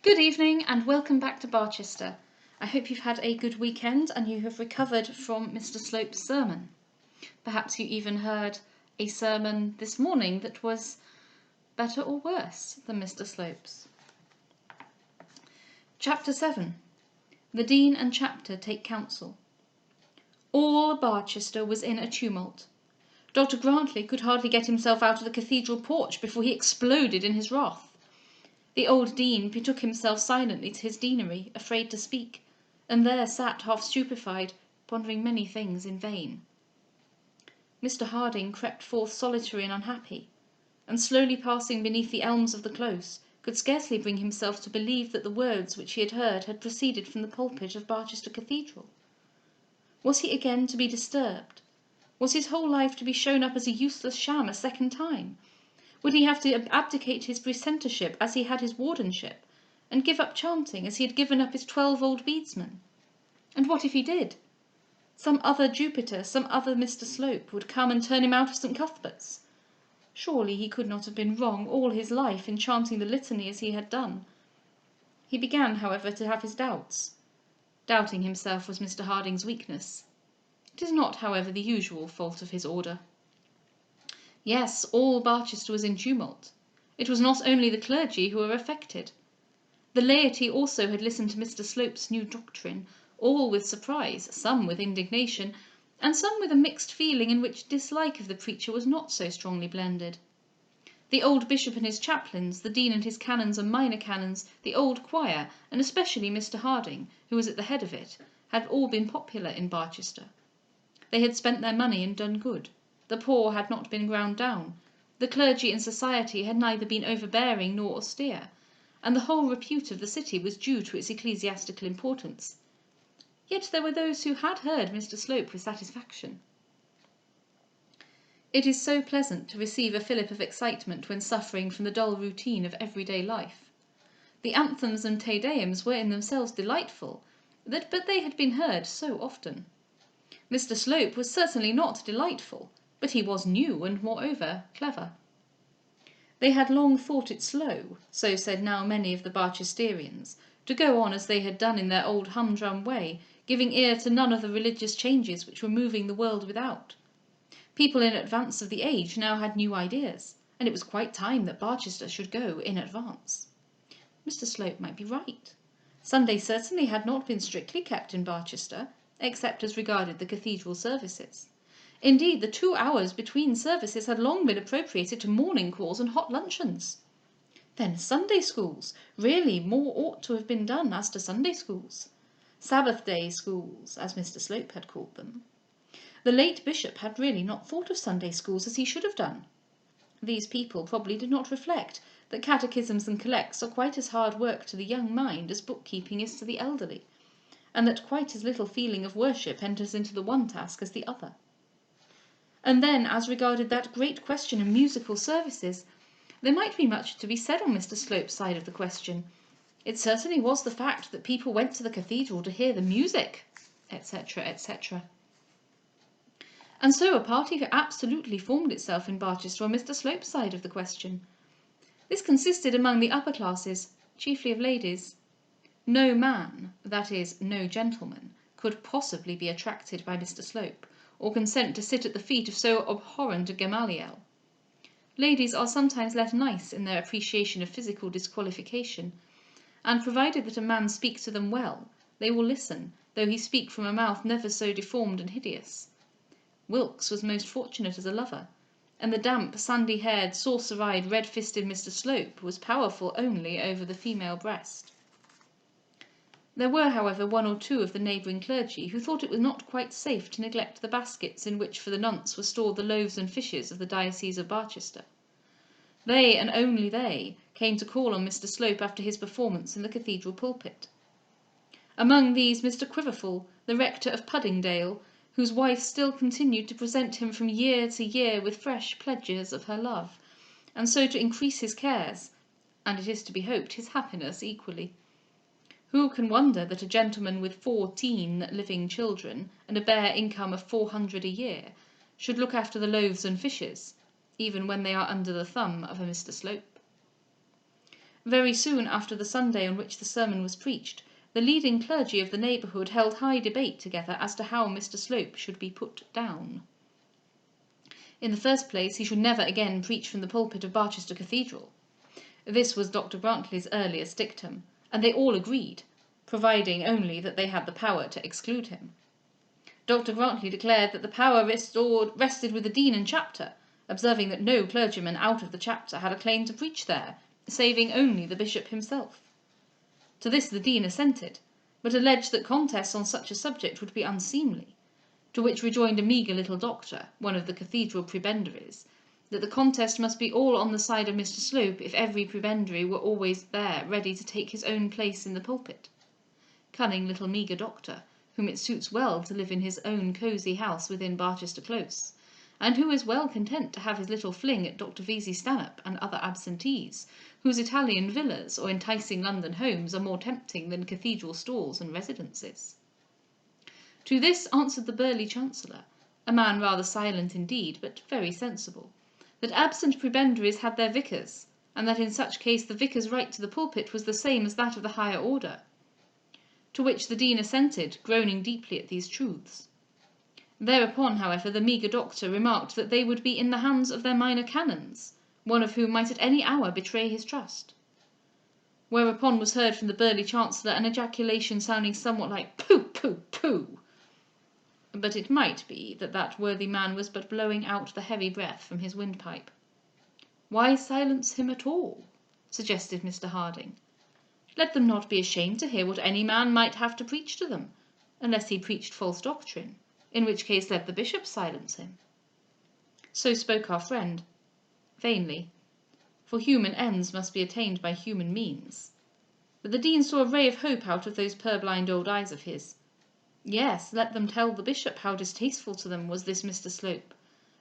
Good evening and welcome back to Barchester. I hope you've had a good weekend and you have recovered from Mr. Slope's sermon. Perhaps you even heard a sermon this morning that was better or worse than Mr. Slope's. Chapter 7. The Dean and Chapter take counsel. All Barchester was in a tumult. Dr. Grantley could hardly get himself out of the cathedral porch before he exploded in his wrath. The old dean betook himself silently to his deanery, afraid to speak, and there sat half stupefied, pondering many things in vain. Mr. Harding crept forth solitary and unhappy, and slowly passing beneath the elms of the close, could scarcely bring himself to believe that the words which he had heard had proceeded from the pulpit of Barchester Cathedral. Was he again to be disturbed? Was his whole life to be shown up as a useless sham a second time? Would he have to abdicate his precentorship as he had his wardenship, and give up chanting as he had given up his 12 old beadsmen? And what if he did? Some other Jupiter, some other Mr. Slope, would come and turn him out of St. Cuthbert's. Surely he could not have been wrong all his life in chanting the litany as he had done. He began, however, to have his doubts. Doubting himself was Mr. Harding's weakness. It is not, however, the usual fault of his order. Yes, all Barchester was in tumult. It was not only the clergy who were affected. The laity also had listened to Mr. Slope's new doctrine, all with surprise, some with indignation, and some with a mixed feeling in which dislike of the preacher was not so strongly blended. The old bishop and his chaplains, the dean and his canons and minor canons, the old choir, and especially Mr. Harding, who was at the head of it, had all been popular in Barchester. They had spent their money and done good. The poor had not been ground down. The clergy and society had neither been overbearing nor austere, and the whole repute of the city was due to its ecclesiastical importance. Yet there were those who had heard Mr. Slope with satisfaction. It is so pleasant to receive a fillip of excitement when suffering from the dull routine of everyday life. The anthems and Te Deums were in themselves delightful, but they had been heard so often. Mr. Slope was certainly not delightful, but he was new and, moreover, clever. They had long thought it slow, so said now many of the Barchesterians, to go on as they had done in their old humdrum way, giving ear to none of the religious changes which were moving the world without. People in advance of the age now had new ideas, and it was quite time that Barchester should go in advance. Mr. Slope might be right. Sunday certainly had not been strictly kept in Barchester, except as regarded the cathedral services. Indeed, the 2 hours between services had long been appropriated to morning calls and hot luncheons. Then Sunday schools. Really, more ought to have been done as to Sunday schools. Sabbath day schools, as Mr. Slope had called them. The late bishop had really not thought of Sunday schools as he should have done. These people probably did not reflect that catechisms and collects are quite as hard work to the young mind as bookkeeping is to the elderly, and that quite as little feeling of worship enters into the one task as the other. And then, as regarded that great question of musical services, there might be much to be said on Mr. Slope's side of the question. It certainly was the fact that people went to the cathedral to hear the music, etc., etc. And so a party absolutely formed itself in Barchester on Mr. Slope's side of the question. This consisted among the upper classes, chiefly of ladies. No man, that is, no gentleman, could possibly be attracted by Mr. Slope, or consent to sit at the feet of so abhorrent a Gamaliel. Ladies are sometimes less nice in their appreciation of physical disqualification, and provided that a man speak to them well, they will listen, though he speak from a mouth never so deformed and hideous. Wilkes was most fortunate as a lover, and the damp, sandy-haired, saucer-eyed, red-fisted Mr. Slope was powerful only over the female breast. There were, however, one or two of the neighbouring clergy who thought it was not quite safe to neglect the baskets in which for the nonce were stored the loaves and fishes of the diocese of Barchester. They, and only they, came to call on Mr. Slope after his performance in the cathedral pulpit. Among these Mr. Quiverful, the rector of Puddingdale, whose wife still continued to present him from year to year with fresh pledges of her love, and so to increase his cares, and it is to be hoped his happiness equally. Who can wonder that a gentleman with 14 living children and a bare income of 400 a year should look after the loaves and fishes, even when they are under the thumb of a Mr. Slope? Very soon after the Sunday on which the sermon was preached, the leading clergy of the neighbourhood held high debate together as to how Mr. Slope should be put down. In the first place, he should never again preach from the pulpit of Barchester Cathedral. This was Dr. Grantley's earliest dictum, and they all agreed, providing only that they had the power to exclude him. Dr. Grantley declared that the power rested with the dean and chapter, observing that no clergyman out of the chapter had a claim to preach there, saving only the bishop himself. To this the dean assented, but alleged that contests on such a subject would be unseemly, to which rejoined a meagre little doctor, one of the cathedral prebendaries, that the contest must be all on the side of Mr. Slope if every prebendary were always there ready to take his own place in the pulpit. Cunning little meagre doctor, whom it suits well to live in his own cosy house within Barchester Close, and who is well content to have his little fling at Dr. Vesey Stanhope and other absentees, whose Italian villas or enticing London homes are more tempting than cathedral stalls and residences. To this answered the burly Chancellor, a man rather silent indeed, but very sensible, that absent prebendaries had their vicars, and that in such case the vicar's right to the pulpit was the same as that of the higher order. To which the dean assented, groaning deeply at these truths. Thereupon, however, the meagre doctor remarked that they would be in the hands of their minor canons, one of whom might at any hour betray his trust. Whereupon was heard from the burly Chancellor an ejaculation sounding somewhat like "Pooh, pooh, pooh!" But it might be that that worthy man was but blowing out the heavy breath from his windpipe. "Why silence him at all?" suggested Mr. Harding. "Let them not be ashamed to hear what any man might have to preach to them, unless he preached false doctrine, in which case let the bishop silence him." So spoke our friend, vainly, for human ends must be attained by human means. But the dean saw a ray of hope out of those purblind old eyes of his. Yes, let them tell the bishop how distasteful to them was this Mr. Slope.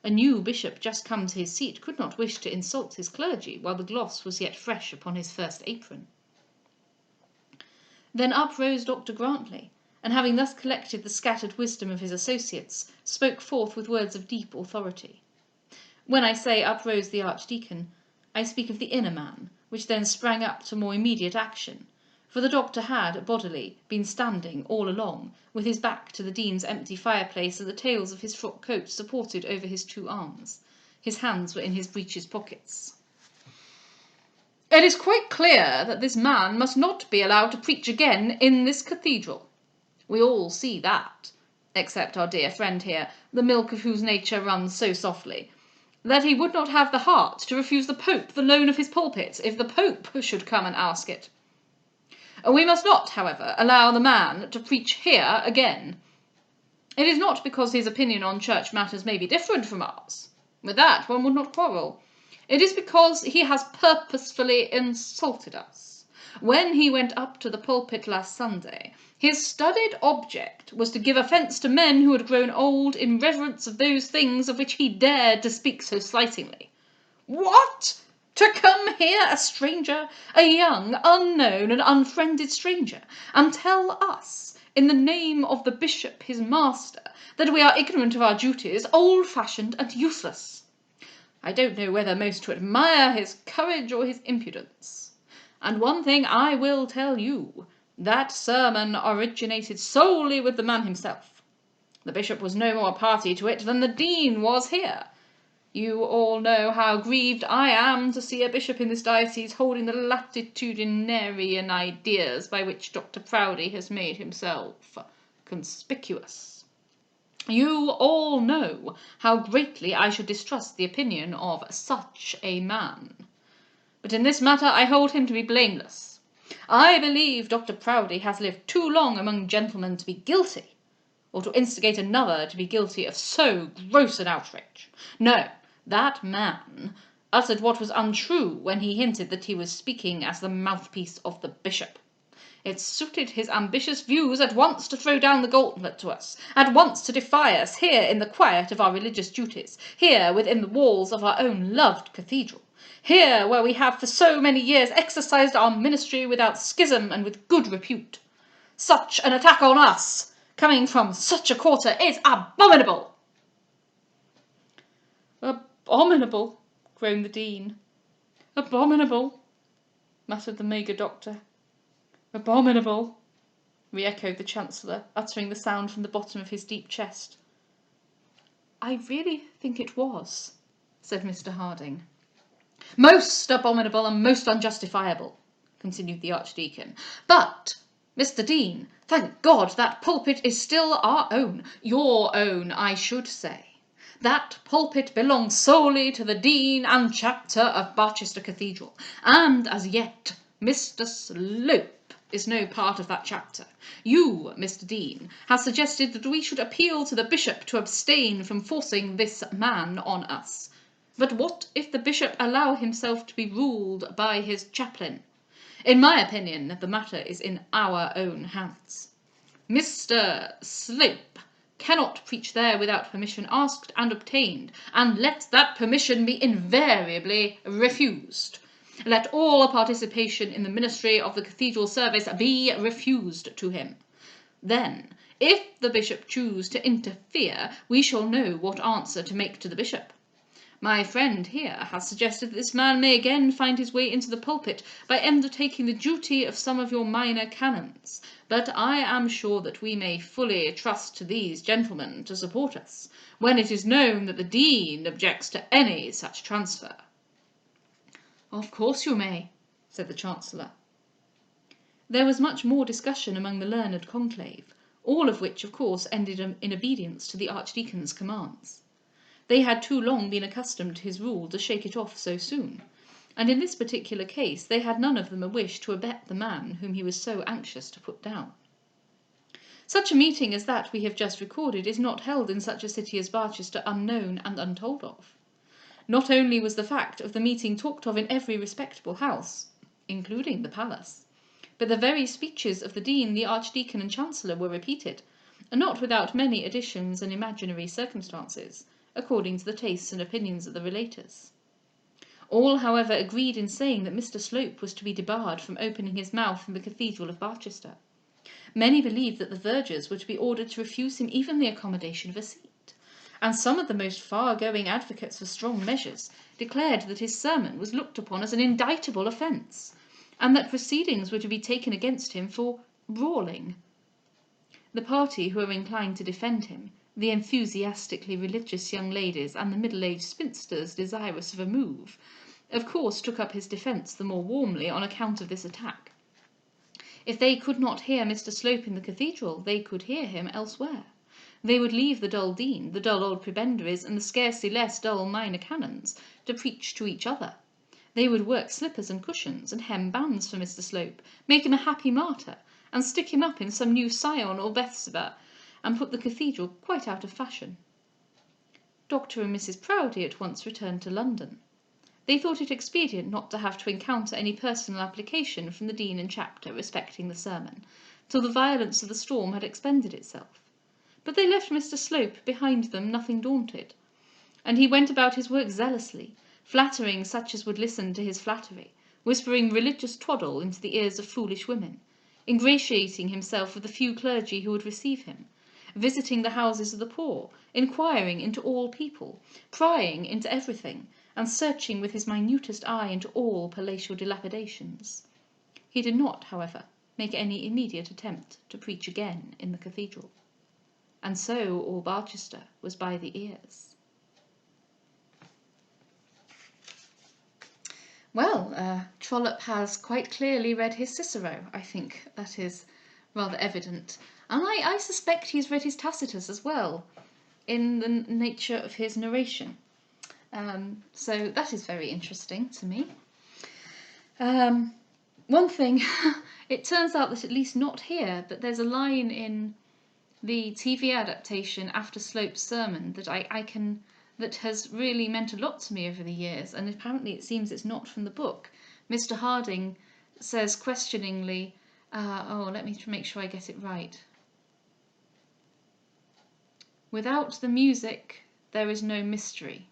A new bishop just come to his seat could not wish to insult his clergy while the gloss was yet fresh upon his first apron. Then up rose Dr. Grantley, and having thus collected the scattered wisdom of his associates, spoke forth with words of deep authority. When I say up rose the Archdeacon, I speak of the inner man, which then sprang up to more immediate action, for the doctor had, bodily, been standing all along, with his back to the dean's empty fireplace and the tails of his frock coat supported over his 2 arms. His hands were in his breeches pockets. "It is quite clear that this man must not be allowed to preach again in this cathedral. We all see that, except our dear friend here, the milk of whose nature runs so softly, that he would not have the heart to refuse the Pope the loan of his pulpit if the Pope should come and ask it. We must not, however, allow the man to preach here again. It is not because his opinion on church matters may be different from ours. With that one would not quarrel. It is because he has purposefully insulted us. When he went up to the pulpit last Sunday, his studied object was to give offence to men who had grown old in reverence of those things of which he dared to speak so slightingly. What? To come here, a stranger, a young, unknown, and unfriended stranger, and tell us, in the name of the bishop, his master, that we are ignorant of our duties, old-fashioned, and useless. I don't know whether most to admire his courage or his impudence. And one thing I will tell you, that sermon originated solely with the man himself. The bishop was no more party to it than the dean was here. You all know how grieved I am to see a bishop in this diocese holding the latitudinarian ideas by which Dr. Proudie has made himself conspicuous. You all know how greatly I should distrust the opinion of such a man. But in this matter I hold him to be blameless. I believe Dr. Proudie has lived too long among gentlemen to be guilty, or to instigate another to be guilty of so gross an outrage. No, that man uttered what was untrue when he hinted that he was speaking as the mouthpiece of the bishop. It suited his ambitious views at once to throw down the gauntlet to us, at once to defy us here in the quiet of our religious duties, here within the walls of our own loved cathedral, here where we have for so many years exercised our ministry without schism and with good repute. Such an attack on us, coming from such a quarter, is abominable." "Abominable," groaned the dean. "Abominable. muttered the Major Doctor. Abominable, re-echoed the Chancellor, uttering the sound from the bottom of his deep chest. I really think it was, said Mr. Harding. Most abominable and most unjustifiable, continued the Archdeacon. But, Mr. Dean, thank God that pulpit is still our own, your own, I should say. That pulpit belongs solely to the Dean and Chapter of Barchester Cathedral, and as yet Mr. Slope is no part of that chapter. You, Mr. Dean, have suggested that we should appeal to the bishop to abstain from forcing this man on us. But what if the bishop allow himself to be ruled by his chaplain? In my opinion, the matter is in our own hands. Mr. Slope cannot preach there without permission asked and obtained, and let that permission be invariably refused. Let all participation in the ministry of the cathedral service be refused to him. Then, if the bishop choose to interfere, we shall know what answer to make to the bishop. My friend here has suggested that this man may again find his way into the pulpit by undertaking the duty of some of your minor canons, but I am sure that we may fully trust to these gentlemen to support us, when it is known that the Dean objects to any such transfer. Of course you may, said the Chancellor. There was much more discussion among the learned conclave, all of which, of course, ended in obedience to the Archdeacon's commands. They had too long been accustomed to his rule to shake it off so soon, and in this particular case they had none of them a wish to abet the man whom he was so anxious to put down. Such a meeting as that we have just recorded is not held in such a city as Barchester unknown and untold of. Not only was the fact of the meeting talked of in every respectable house, including the palace, but the very speeches of the Dean, the Archdeacon, and Chancellor were repeated, and not without many additions and imaginary circumstances, according to the tastes and opinions of the relators. All, however, agreed in saying that Mr. Slope was to be debarred from opening his mouth in the Cathedral of Barchester. Many believed that the vergers were to be ordered to refuse him even the accommodation of a seat, and some of the most far-going advocates for strong measures declared that his sermon was looked upon as an indictable offence, and that proceedings were to be taken against him for brawling. The party who were inclined to defend him, the enthusiastically religious young ladies and the middle-aged spinsters desirous of a move, of course took up his defence the more warmly on account of this attack. If they could not hear Mr. Slope in the cathedral, they could hear him elsewhere. They would leave the dull dean, the dull old prebendaries, and the scarcely less dull minor canons to preach to each other. They would work slippers and cushions, and hem bands for Mr. Slope, make him a happy martyr, and stick him up in some new Sion or Bethsaida, and put the cathedral quite out of fashion. Dr. and Mrs. Proudie at once returned to London. They thought it expedient not to have to encounter any personal application from the Dean and Chapter respecting the sermon, till the violence of the storm had expended itself. But they left Mr. Slope behind them nothing daunted, and he went about his work zealously, flattering such as would listen to his flattery, whispering religious twaddle into the ears of foolish women, ingratiating himself with the few clergy who would receive him, visiting the houses of the poor, inquiring into all people, prying into everything, and searching with his minutest eye into all palatial dilapidations. He did not, however, make any immediate attempt to preach again in the cathedral. And so all Barchester was by the ears. Well, Trollope has quite clearly read his Cicero. I think that is rather evident. And I suspect he's read his Tacitus as well, in the nature of his narration. So that is very interesting to me. One thing, it turns out that at least not here, but there's a line in the TV adaptation after Slope's sermon that has really meant a lot to me over the years, and apparently it seems it's not from the book. Mr. Harding says questioningly, let me make sure I get it right. Without the music, there is no mystery.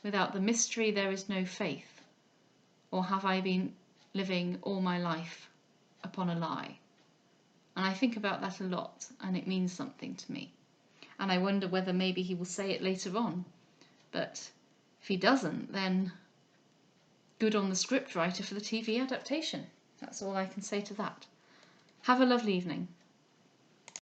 Without the mystery, there is no faith. Or have I been living all my life upon a lie? And I think about that a lot, and it means something to me. And I wonder whether maybe he will say it later on. But if he doesn't, then good on the scriptwriter for the TV adaptation. That's all I can say to that. Have a lovely evening.